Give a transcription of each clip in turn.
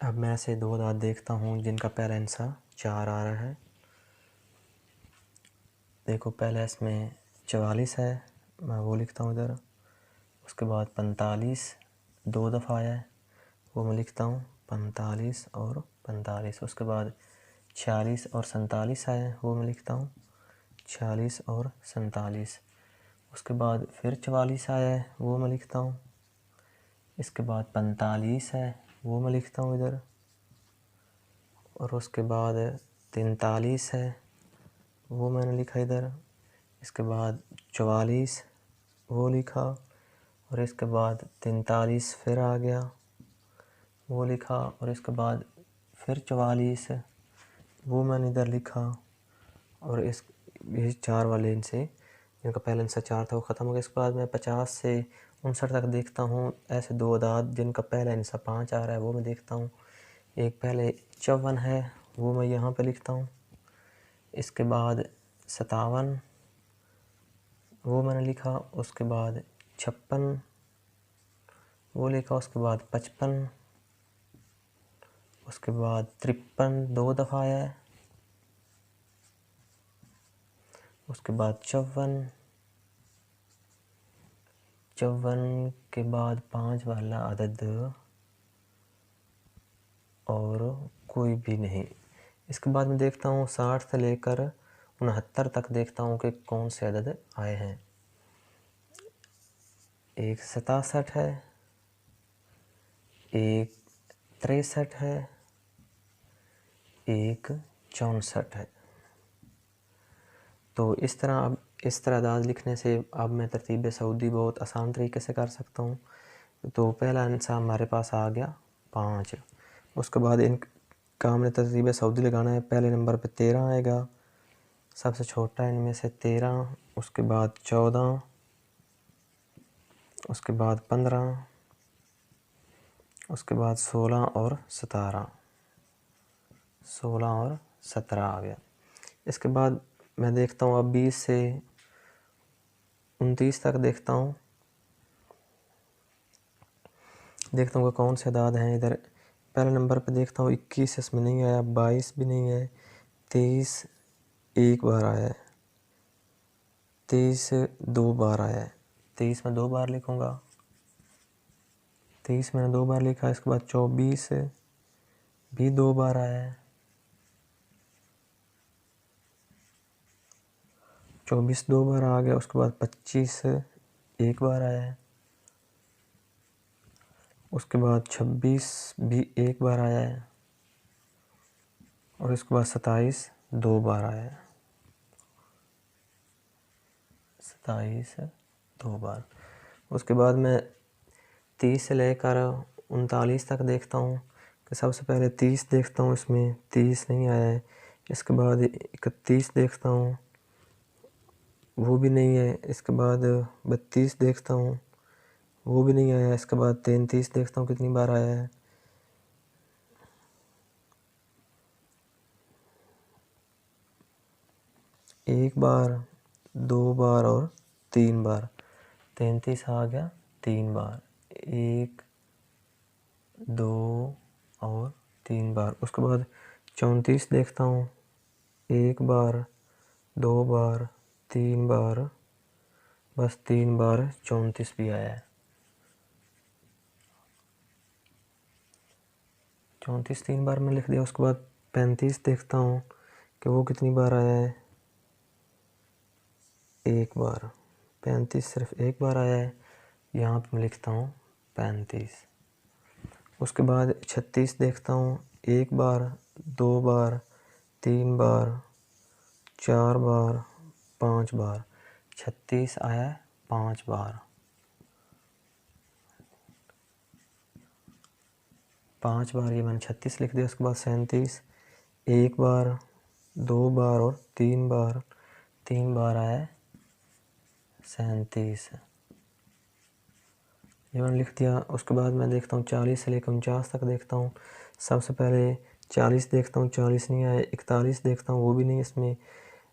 अब मैं ऐसे दो दांत देखता हूँ जिनका पहला हिस्सा 4 आ रहा है। देखो पहला इसमें 44 है, मैं वो लिखता हूँ इधर। उसके बाद 45 दो दफ़ा आया है, वो मैं लिखता हूँ 45 और 45। उसके बाद 46 और 47 आया है, वो मैं लिखता हूँ 46 और 47। उसके बाद फिर 44 आया है, वो मैं लिखता हूँ। इसके बाद 45 है, वो मैं लिखता हूँ इधर। और उसके बाद 43 है, वो मैंने लिखा इधर। इसके बाद 44 वो लिखा, और इसके बाद 43 फिर आ गया, वो लिखा। और इसके बाद फिर 44 वो मैंने इधर लिखा। और ये 4 वाले इनसे जिनका पहला हिस्सा 4 था वो ख़त्म हो गया। इसके बाद मैं 50 से 59 तक देखता हूँ। ऐसे दो दांत जिनका पहला हिस्सा 5 आ रहा है वो मैं देखता हूँ। एक पहले 54 है, वो मैं यहाँ पे लिखता हूँ। इसके बाद 57 वो मैंने लिखा। उसके बाद 56 वो लिखा। उसके बाद 55। उसके बाद 53 दो दफ़ा आया है। उसके बाद 54 के बाद 5 वाला अदद और कोई भी नहीं। इसके बाद मैं देखता हूँ 60 से लेकर 69 तक देखता हूँ कि कौन से अदद आए हैं। एक 67 है, एक 63 है, एक 64 है। तो इस तरह अब इस तरह अदाद लिखने से अब मैं तरतीब सऊदी बहुत आसान तरीके से कर सकता हूँ। तो पहला आंसर हमारे पास आ गया 5। उसके बाद इनका हमने तरतीब सऊदी लगाना है। पहले नंबर पे 13 आएगा, सबसे छोटा इनमें से 13। उसके बाद 14, उसके बाद 15, उसके बाद 16 और 17। 16 और 17 आ गया। इसके बाद मैं देखता हूँ अब 20 से 29 तक देखता हूँ कि कौन से अदाद हैं। इधर पहले नंबर पे देखता हूँ 21 इसमें नहीं आया, 22 भी नहीं है, 23 एक बार आया है, 23 दो बार आया है। 23 में 2 बार लिखूँगा, 23 मैंने 2 बार लिखा। इसके बाद 24 भी 2 बार आया है, 24 2 बार आ गया। उसके बाद 25 एक बार आया है। उसके बाद 26 भी एक बार आया है। और इसके बाद 27 2 बार आया है, 27 2 बार। उसके बाद मैं 30 से लेकर 39 तक देखता हूँ कि सबसे पहले 30 देखता हूँ, इसमें 30 नहीं आया है। इसके बाद 31 देखता हूँ, वो भी नहीं है। इसके बाद 32 देखता हूँ, वो भी नहीं आया। इसके बाद 33 देखता हूँ कितनी बार आया है, एक बार, 2 बार और 3 बार। 33 आ गया 3 बार, 1 2 और 3 बार। उसके बाद 34 देखता हूँ, एक बार, 2 बार, 3 बार, बस 3 बार 34 भी आया है। 34 3 बार में लिख दिया। उसके बाद 35 देखता हूँ कि वो कितनी बार आया है, एक बार। 35 सिर्फ एक बार आया है, यहाँ पे मैं लिखता हूँ 35। उसके बाद 36 देखता हूँ, एक बार, 2 बार, 3 बार, 4 बार, 5 बार। 36 आया है 5 बार, 5 बार ये मैंने 36 लिख दिया। उसके बाद 37 एक बार, 2 बार और 3 बार। 3 बार आया है 37, ये मैंने लिख दिया। उसके बाद मैं देखता हूँ 40 से लेकर 49 तक देखता हूँ। सबसे पहले 40 देखता हूँ, 40 नहीं आया। 41 देखता हूँ, वो भी नहीं इसमें।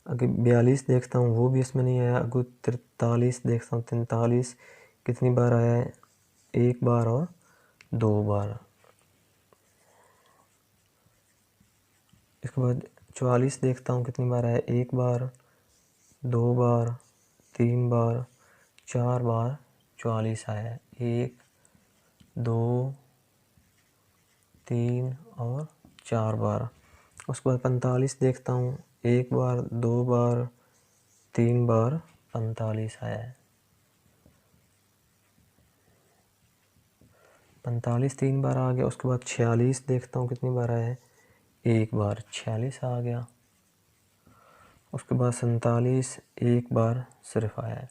अगर 42 देखता हूँ, वो भी इसमें नहीं आया। अगर 43 देखता हूँ, 43 कितनी बार आया है, एक बार और 2 बार। उसके बाद 44 देखता हूँ कितनी बार आया, 1 बार, 2 बार, 3 बार, 4 बार 44 आया है। 1, 2, 3 और 4 बार। उसके बाद 45 देखता हूँ, 1 बार, 2 बार, 3 बार 45 आया है। 45 3 बार आ गया। उसके बाद 46 देखता हूँ कितनी बार आया है, 1 बार 46 आ गया। उसके बाद 47 1 बार सिर्फ आया है।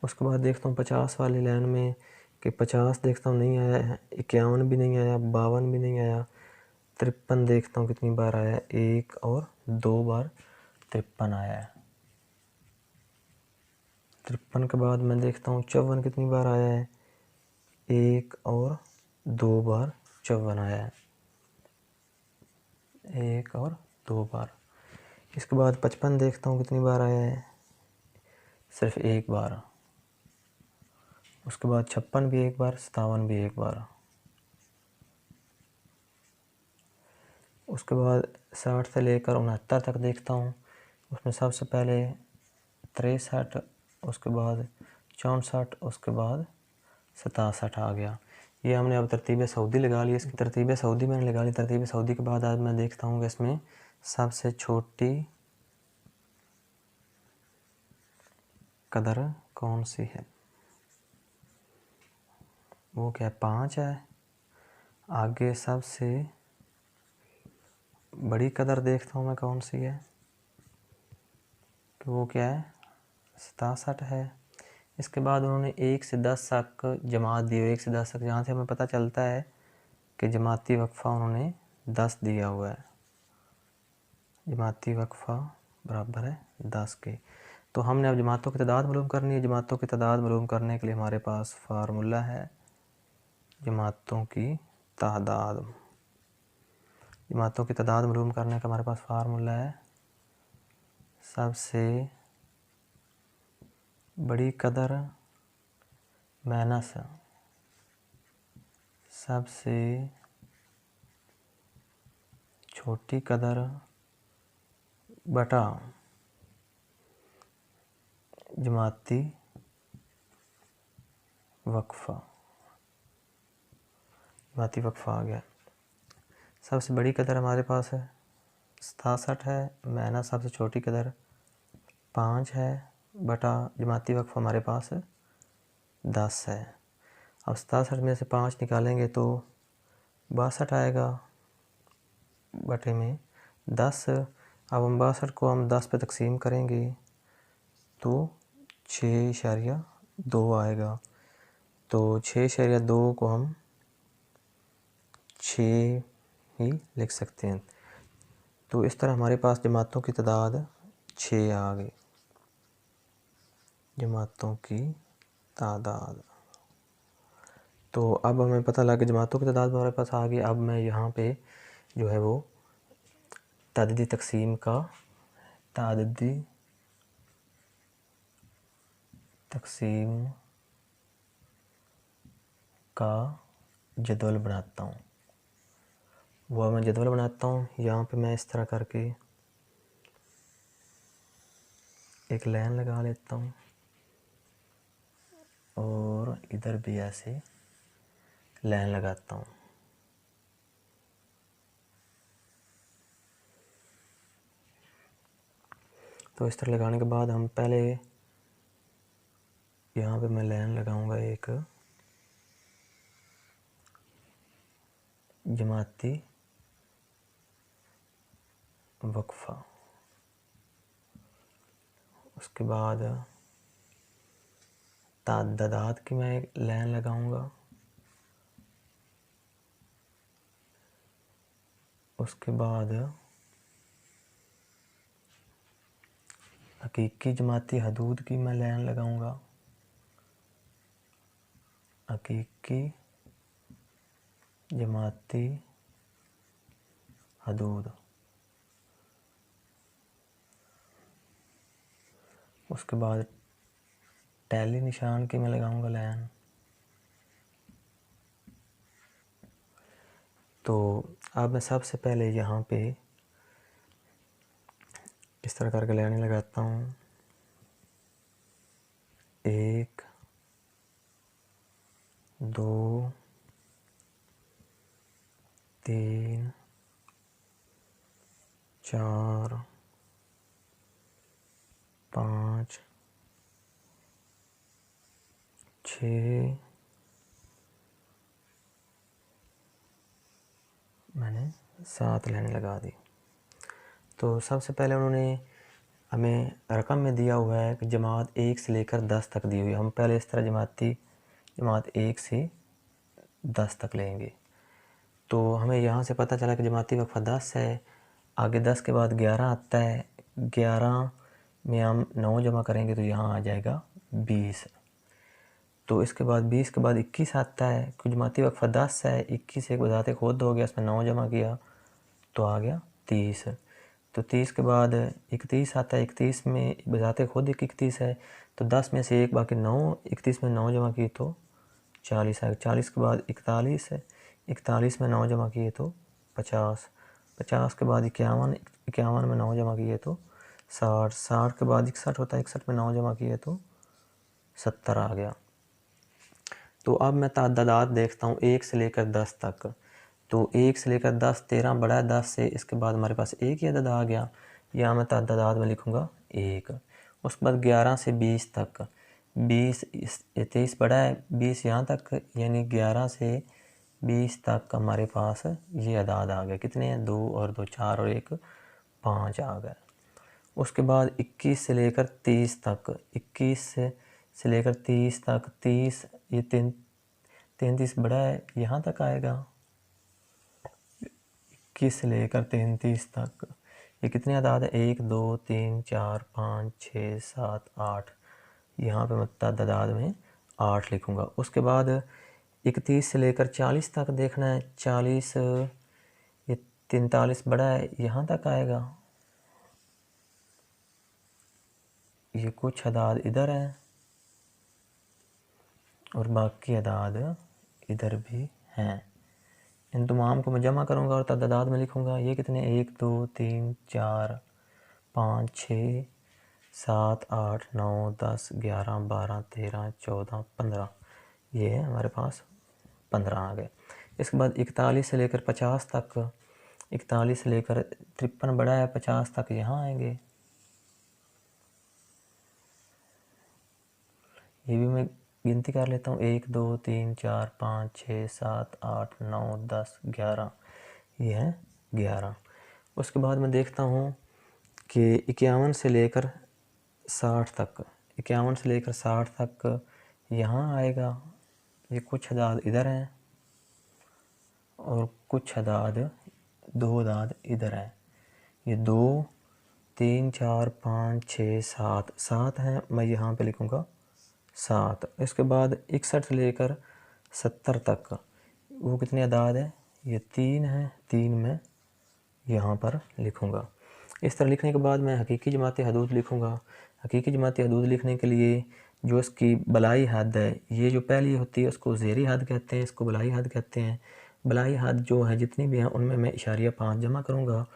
उसके बाद देखता हूँ 50 वाली लाइन में कि 50 देखता हूँ नहीं आया है, 51 भी नहीं आया, 52 भी नहीं आया। 53 देखता हूँ कितनी बार आया है, 1 और 2 बार 53 आया है। 53 के बाद मैं देखता हूँ 54 कितनी बार आया है, 1 और 2 बार 54 आया है, 1 और 2 बार। इसके बाद 55 देखता हूँ कितनी बार आया है, सिर्फ 1 बार। उसके बाद 56 भी 1 बार, 57 भी 1 बार। उसके बाद 60 से लेकर 69 तक देखता हूँ। उसमें सबसे पहले 63, उसके बाद 64, उसके बाद 67 आ गया। ये हमने अब तरतीब सऊदी लगा ली। इसकी तरतीब सऊदी मैंने लगा ली। तरतीब सऊदी के बाद आज मैं देखता हूँ कि इसमें सबसे छोटी कदर कौन सी है। वो क्या 5 है। आगे सबसे बड़ी कदर देखता हूँ मैं कौन सी है, कि वो क्या है 67 है। इसके बाद उन्होंने 1 से 10 तक जमात दी हुई, 1 से 10 तक, जहाँ से हमें पता चलता है कि जमाती वक्फ़ा उन्होंने 10 दिया हुआ है। जमाती वक्फ़ा बराबर है 10 के। तो हमने अब जमातों की तादाद मालूम करनी है। जमातों की तादाद मालूम करने के लिए हमारे पास फार्मूला है जमातों की तादाद। जमातों की तादाद मालूम करने का हमारे पास फार्मूला है सबसे बड़ी कदर माइनस सबसे छोटी कदर बटा जमाती वक्फ़ा। जमाती वक्फ़ा आ गया। सबसे बड़ी कदर हमारे पास है 67 है, माइनस सबसे छोटी कदर 5 है, बटा जमाती वक्फ़ा हमारे पास 10 है। अब 67 में से 5 निकालेंगे तो 62 आएगा, बटे में 10। अब हम 62 को हम 10 पे तकसीम करेंगे तो 6.2 आएगा। तो 6.2 को हम 6 ही लिख सकते हैं। तो इस तरह हमारे पास जमातों की तादाद 6 आ गई। जमातों की तादाद। तो अब हमें पता लगा कि जमातों की तादाद हमारे पास आ गई। अब मैं यहाँ पे जो है वो तादादी तकसीम का तादादी तकसीम का जदवल बनाता हूँ। वो मैं जदवल बनाता हूँ। यहाँ पे मैं इस तरह करके एक लाइन लगा लेता हूँ और इधर भी ऐसे लाइन लगाता हूँ। तो इस तरह लगाने के बाद हम पहले यहाँ पे मैं लाइन लगाऊंगा एक जमाती वक्फ़ा। उसके बाद तादाद की मैं एक लाइन लगाऊंगा। उसके बाद हकीकी जमाती हदूद की मैं लाइन लगाऊंगा। हकीकी जमाती हदूद। उसके बाद टैली निशान की मैं लगाऊंगा लाइन। तो अब मैं सबसे पहले यहाँ पे इस तरह करके लाइन लगाता हूँ, 1 2 3 4 5 6 मैंने 7 लाइन लगा दी। तो सबसे पहले उन्होंने हमें रकम में दिया हुआ है कि जमात 1 से लेकर 10 तक दी हुई है। हम पहले इस तरह जमात 1 से 10 तक लेंगे। तो हमें यहाँ से पता चला कि जमाती वक्फ़ा 10 है। आगे 10 के बाद 11 आता है, 11 में हम 9 जमा करेंगे तो यहाँ आ जाएगा 20। तो इसके बाद 20 के बाद 21 आता है, क्योंकि जमाती वक्फ़ा 10 है, 21 एक बजाते खुद हो गया, इसमें 9 जमा किया तो आ गया 30। तो 30 के बाद 31 आता है, 31 में बजाते खुद 31 है, तो 10 में से एक बाकी 9, 31 में 9 जमा किए तो 40 है। 40 के बाद 41 है, 41 में 9 जमा किए तो 50, 50 के बाद 51, 51 में 9 जमा किए तो 60, 60 के बाद 61 होता है, 61 में 9 जमा किए तो 70 आ गया। तो अब मैं तादाद देखता हूँ 1 से लेकर 10 तक। तो 1 से लेकर 10, 13 बड़ा है 10 से, इसके बाद हमारे पास एक ही अदद आ गया, यहाँ मैं तादाद में लिखूँगा 1। उसके बाद 11 से 20 तक, 20 23 बड़ा है 20 यहाँ तक, यानी 11 से 20 तक हमारे पास ये अदाद आ गए। कितने हैं? 2 और 2 4 और 1 5 आ गए। उसके बाद 21 से लेकर 30 तक, 21 से लेकर 30 तक, 30 ये 33 बड़ा है यहाँ तक आएगा। 21 से लेकर 33 तक ये कितने अदाद है? 1 2 3 4 5 6 7 8, यहाँ पे मैं तादाद में 8 लिखूँगा। उसके बाद 31 से लेकर 40 तक देखना है, 40 ये 43 बड़ा है यहाँ तक आएगा, ये कुछ अदाद इधर है और बाकी अदाद इधर भी हैं। इन तमाम को मैं जमा करूँगा और तादाद में लिखूँगा। ये कितने? 1 2 3 4 5 6 7 8 9 10 11 12 13 14 15, ये है हमारे पास 15 आ गए। इसके बाद 41 से लेकर 50 तक, 41 से लेकर 53 बड़ा है 50 तक यहाँ आएंगे। ये भी मैं गिनती कर लेता हूँ, 1 2 3 4 5 6 7 8 9 10 11, ये है 11। उसके बाद मैं देखता हूँ कि 51 से लेकर 60 तक, 51 से लेकर 60 तक यहाँ आएगा। ये कुछ अदाद इधर हैं और कुछ अदाद, 2 अदाद इधर हैं। ये 2 3 4 5 6 7 7 हैं, मैं यहाँ पे लिखूँगा 7। इसके बाद 61 से लेकर 70 तक वो कितने अदाद है? ये 3 है, 3 में यहाँ पर लिखूँगा। इस तरह लिखने के बाद मैं हकीकी जमाती हदूद लिखूँगा। हकीकी जमाती हदूद लिखने के लिए जो इसकी बलाई हद है, ये जो पहली होती है उसको ज़ेरी हद कहते हैं, इसको बलाई हद कहते हैं। बलाई हद जो है जितनी भी हैं उनमें मैं इशारिया 5 जमा करूँगा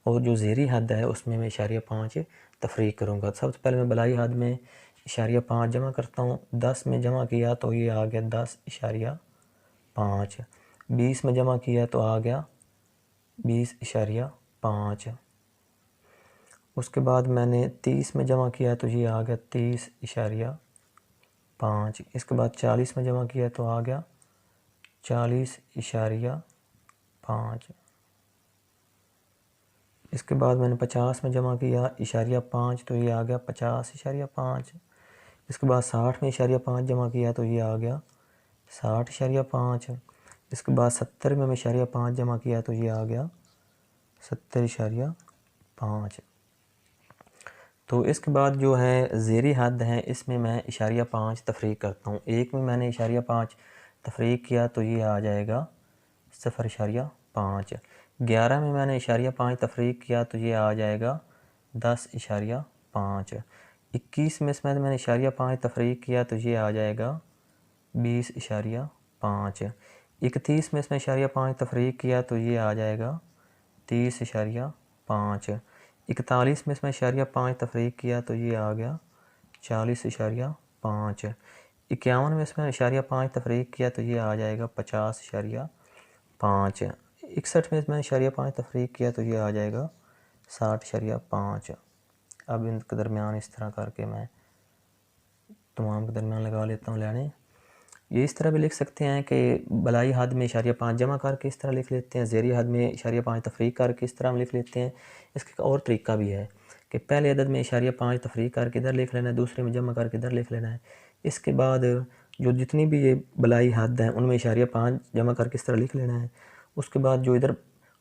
और जो ज़ेरी हद है उसमें मैं इशारिया 5 तफरीक करूँगा। सबसे पहले मैं बलाई हद में इशारिया 5 जमा करता हूँ। 10 में जमा किया तो ये आ गया 10.5। 20 में जमा किया तो आ गया 20.5। उसके बाद मैंने 30 में जमा किया तो ये आ गया 30.5। इसके बाद 40 में जमा किया तो आ गया 40.5। इसके बाद मैंने 50 में जमा किया इशारिया 5 तो ये आ गया 50.5। इसके बाद 60 में इशारिया 5 जमा किया तो ये आ गया 60.5। इसके बाद 70 में इशारिया 5 जमा किया तो ये आ गया 70.5। तो इसके बाद जो है ज़ेरी हद है इसमें मैं इशारिया 5 तफरीक करता हूँ। एक में मैंने इशारिया 5 तफरीक किया तो ये आ जाएगा 0.5। 11 में मैंने इशारिया 5 तफरीक किया तो ये आ जाएगा 10.5। 21 में इसमें मैंने इशारिया 5 तफरीक किया तो ये आ जाएगा 20.5। 31 में इसमें इशारिया 5 तफरीक किया तो ये आ जाएगा 30.5। 41 में इसमें इशारिया 5 तफरीक किया तो ये आ गया 40.5। 51 में इसमें इशारिया 5 तफरीक किया तो ये आ जाएगा 50.5। 61 में इसमें इशारिया 5 तफरीक किया तो ये आ जाएगा 60.5। अब इनके दरमियान इस तरह करके मैं तमाम के दरमियान लगा लेता हूँ लाइनें। ये इस तरह भी लिख सकते हैं कि बलाई हद में इशारिया 5 जमा करके इस तरह लिख लेते हैं, ज़ेरी हद में इशारिया 5 तफरीक करके इस तरह हम लिख लेते हैं। इसका और तरीका भी है कि पहले अदद में इशारिया 5 तफरीक करके इधर लिख लेना है, दूसरे में जमा करके इधर लिख लेना है। इसके बाद जो जितनी भी ये बलाई हद हैं उनमें इशारिया 5 जमा करके इस तरह लिख लेना है। उसके बाद जो इधर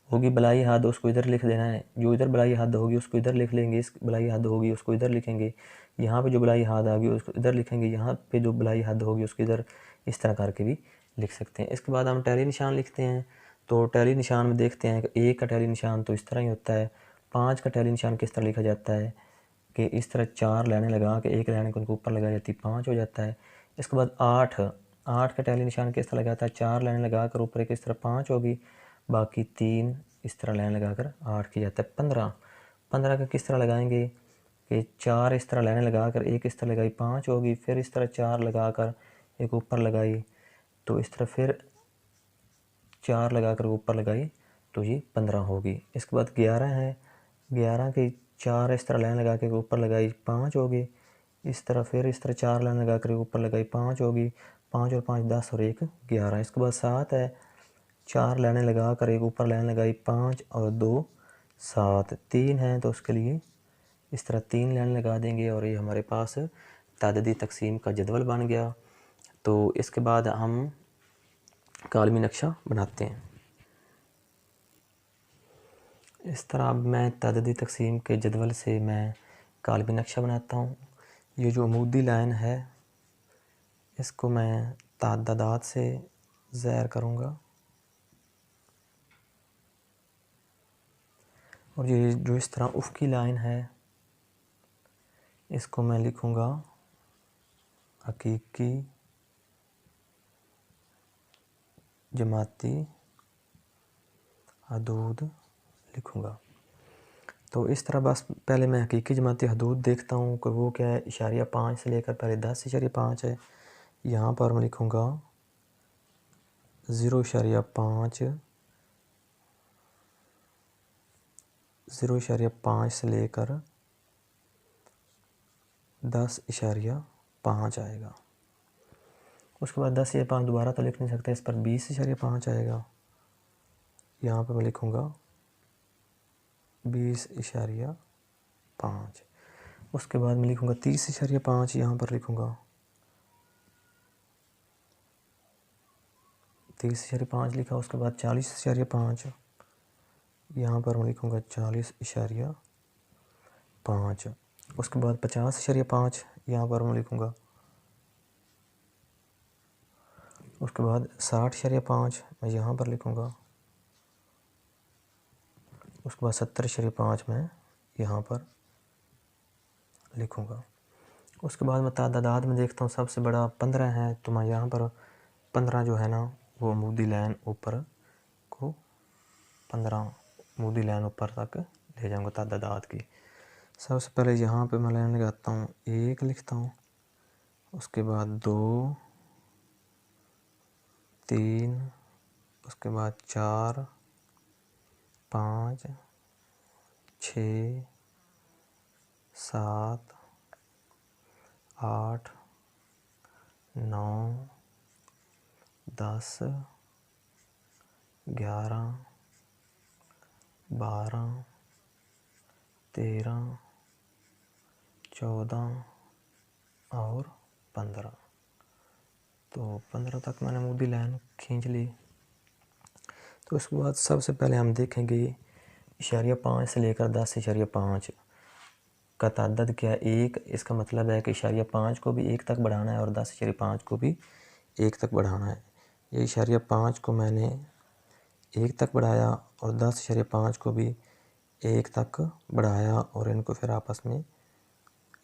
होगी बलाई हद उसको इधर लिख देना है, जो इधर बलाई हद होगी उसको इधर लिख लेंगे, इस बलाई हद होगी उसको इधर लिखेंगे, यहाँ पे जो बलाई हद आ गई उसको इधर लिखेंगे, यहाँ पे जो बलाई हद होगी उसको इधर, इस तरह करके भी लिख सकते हैं। इसके बाद हम टैली निशान लिखते हैं। तो टैली निशान में देखते हैं कि 1 का टैली निशान तो इस तरह ही होता है। 5 का टैली निशान किस तरह लिखा जाता है कि इस तरह 4 लाइनें लगा के एक लाइन को उनके ऊपर लगाई जाती है, 5 हो जाता है। इसके बाद 8 का टैली निशान किस तरह लगाता है, 4 लाइनें लगा कर ऊपर एक इस तरह 5 होगी, बाकी 3 इस तरह लाइन लगाकर 8 की जाता है। 15 का किस तरह लगाएंगे कि 4 इस तरह लाइनें लगाकर एक इस तरह लगाई 5 होगी, फिर इस तरह 4 लगाकर एक ऊपर लगाई तो इस तरह फिर 4 लगाकर ऊपर लगाई तो ये 15 होगी। इसके बाद 11 है, 11 की 4 इस तरह लाइन लगा के ऊपर लगाई 5 होगी, इस तरह फिर इस तरह 4 लाइन लगा कर ऊपर लगाई 5 होगी, 5 और 5 10 और 1 11। इसके बाद 7 है, 4 लाइनें लगा कर एक ऊपर लाइन लगाई 5 और 2 7। 3 है तो उसके लिए इस तरह 3 लाइन लगा देंगे और ये हमारे पास तादादी तकसीम का जदवल बन गया। तो इसके बाद हम कालमी नक्शा बनाते हैं। इस तरह अब मैं तादादी तकसीम के जदवल से मैं कालमी नक्शा बनाता हूँ। ये जो अमूदी लाइन है इसको मैं तादादात से ज़ाहिर करूँगा और ये जो इस तरह उफ़की लाइन है इसको मैं लिखूँगा हकीकी जमाती हदूद लिखूँगा। तो इस तरह बस पहले मैं हकीकी जमाती हदूद देखता हूँ कि वो क्या है। इशारिया 5 से लेकर पहले 10.5 है, यहाँ पर मैं लिखूँगा 0.5 से लेकर 10.5 आएगा। उसके बाद 10.5 दोबारा तो लिख नहीं सकते, इस पर 20.5 आएगा, यहाँ पर मैं लिखूँगा 20.5। उसके बाद मैं लिखूँगा 30.5, यहाँ पर लिखूँगा 30.5 लिखा। उसके बाद 40.5, यहाँ पर मैं लिखूँगा 40.5। उसके बाद 50.5, यहाँ पर मैं लिखूँगा। उसके बाद 60.5 मैं यहाँ पर लिखूँगा। उसके बाद 70.5 मैं यहाँ पर लिखूँगा। उसके बाद मैं तादाद में देखता हूँ, सबसे बड़ा 15 है तो मैं यहाँ पर 15 जो है ना वो अमूदी लाइन ऊपर को 15 अमूदी लाइन ऊपर तक ले जाऊँगा तादाद की। सबसे पहले यहाँ पे मैं लाइन लगाता हूँ, 1 लिखता हूँ, उसके बाद 2 3, उसके बाद 4 5 6 7 8 9 10 11 12 13 14 और 15। तो 15 तक मैंने अमूदी लाइन खींच ली। तो उसके बाद सबसे पहले हम देखेंगे इशारिया 5 से लेकर 10.5 का तादाद क्या है, 1। इसका मतलब है कि इशारिया 5 को भी 1 तक बढ़ाना है और 10.5 को भी 1 तक बढ़ाना है। ये इशारिया 5 को मैंने 1 तक बढ़ाया और 10.5 को भी 1 तक बढ़ाया और इनको फिर आपस में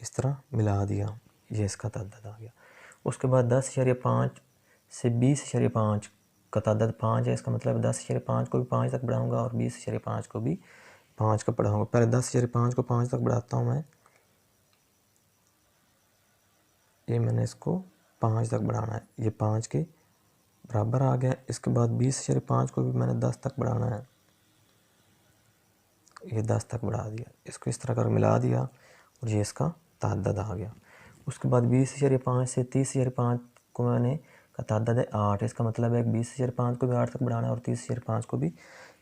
इस तरह मिला दिया, ये इसका तादाद आ गया। उसके बाद 10.5 से 20.5 उसका तादाद 5 है, इसका मतलब 10/5 को भी 5 तक बढ़ाऊँगा और 20/5 को भी 5 का बढ़ाऊँगा। पहले 10/5 को 5 तक बढ़ाता हूँ मैं। ये मैंने इसको 5 तक बढ़ाना है, ये 5 के बराबर आ गया। इसके बाद 20/5 को भी मैंने 10 तक बढ़ाना है, ये 10 तक बढ़ा दिया। इसको इस तरह कर मिला दिया और ये इसका तादाद आ गया। उसके बाद 20/5 से 30/5 को मैंने का तादाद है 8। इसका मतलब है 20/5 को भी 8 तक बढ़ाना है और 30/5 को भी।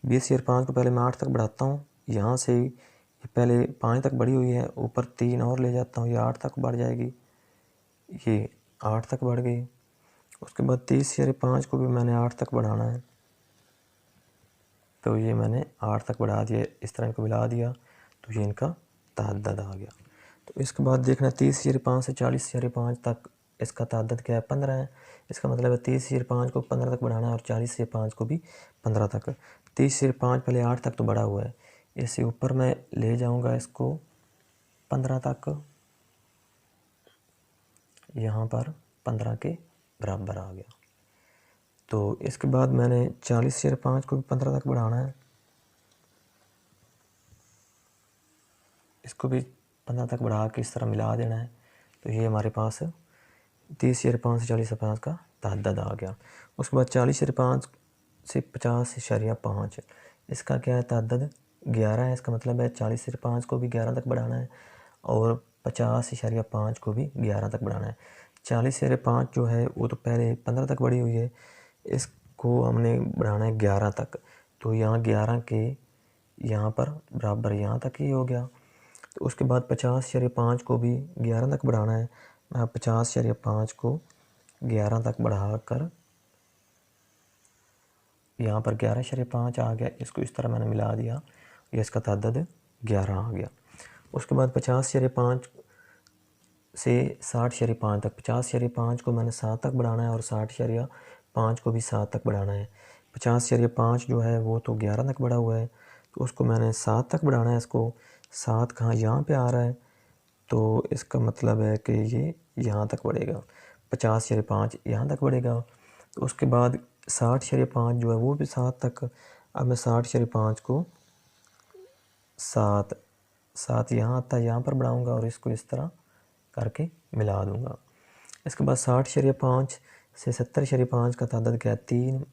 20/5 को पहले मैं 8 तक बढ़ाता हूँ, यहाँ से ये पहले 5 तक बढ़ी हुई है, ऊपर 3 और ले जाता हूँ, ये 8 तक बढ़ जाएगी, ये 8 तक बढ़ गई। उसके बाद 30/5 को भी मैंने 8 तक बढ़ाना है, तो ये मैंने 8 तक बढ़ा दिया। इस तरह इनको मिला दिया तो ये इनका तादाद आ गया। तो इसके बाद देखना 30/5 से 40/5 तक इसका तादाद क्या है, 15 है। इसका मतलब है 30/5 को 15 तक बढ़ाना है और 40/5 को भी 15 तक। 30/5 पहले 8 तक तो बढ़ा हुआ है, इससे ऊपर मैं ले जाऊंगा इसको 15 तक, यहाँ पर 15 के बराबर आ गया। तो इसके बाद मैंने 40/5 को भी 15 तक बढ़ाना है, इसको भी 15 तक बढ़ा के इस तरह मिला देना है। तो ये हमारे पास 30/5 से 40/5 का तादाद आ गया। उसके बाद 40/5 से 50/5, इसका क्या है तादाद 11 है। इसका मतलब है 40/5 को भी 11 तक बढ़ाना है और 50/5 को भी 11 तक बढ़ाना है। 40/5 जो है वो तो पहले 15 तक बढ़ी हुई है, इसको हमने बढ़ाना है 11 तक। तो यहाँ 11 के यहाँ पर बराबर यहाँ तक ही हो गया। तो उसके बाद 50/5 को भी 11 तक बढ़ाना है। मैं 50/5 को 11 तक बढ़ाकर यहाँ पर 11/5 आ गया, इसको इस तरह मैंने मिला दिया, ये इसका तादाद 11 आ गया। उसके बाद 50/5 से 60/5 तक, 50/5 को मैंने 7 तक बढ़ाना है और 60/5 को भी 7 तक बढ़ाना है। 50/5 जो है वो तो 11 तक बढ़ा हुआ है, तो उसको मैंने 7 तक बढ़ाना है। इसको 7 कहाँ यहाँ पे आ रहा है, तो इसका मतलब है कि ये यहाँ तक बढ़ेगा, 50/5 यहाँ तक बढ़ेगा। तो उसके बाद 60/5 जो है वो भी 7 तक। अब मैं 60/5 को 7 यहाँ आता है, यहाँ पर बढ़ाऊँगा और इसको इस तरह करके मिला दूँगा। इसके बाद 60/5 से 70/5 का तादाद क्या है 3।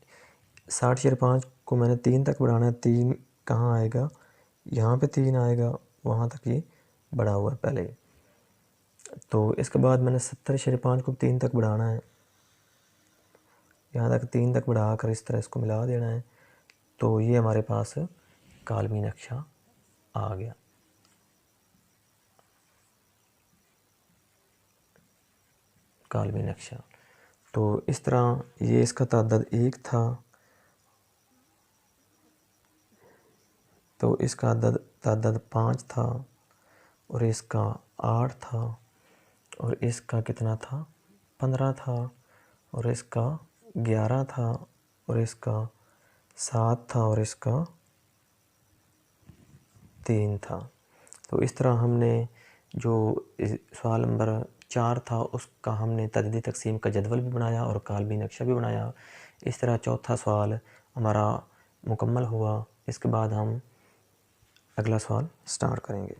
60/5 को मैंने 3 तक बढ़ाना है, 3 कहाँ आएगा, यहाँ पे 3 आएगा, वहाँ तक ये बढ़ा हुआ है पहले। तो इसके बाद मैंने 70/5 को 3 तक बढ़ाना है, यहाँ तक 3 तक बढ़ा कर इस तरह इसको मिला देना है। तो ये हमारे पास कालमी नक्शा आ गया। कालमी नक्शा तो इस तरह ये इसका तादाद 1 था, तो इसका तादाद 5 था और इसका 8 था और इसका कितना था 15 था और इसका 11 था और इसका 7 था और इसका 3 था। तो इस तरह हमने जो सवाल नंबर 4 था उसका हमने तददी तकसीम का जदवल भी बनाया और कालमी नक्शा भी बनाया। इस तरह चौथा सवाल हमारा मुकम्मल हुआ। इसके बाद हम अगला सवाल स्टार्ट करेंगे।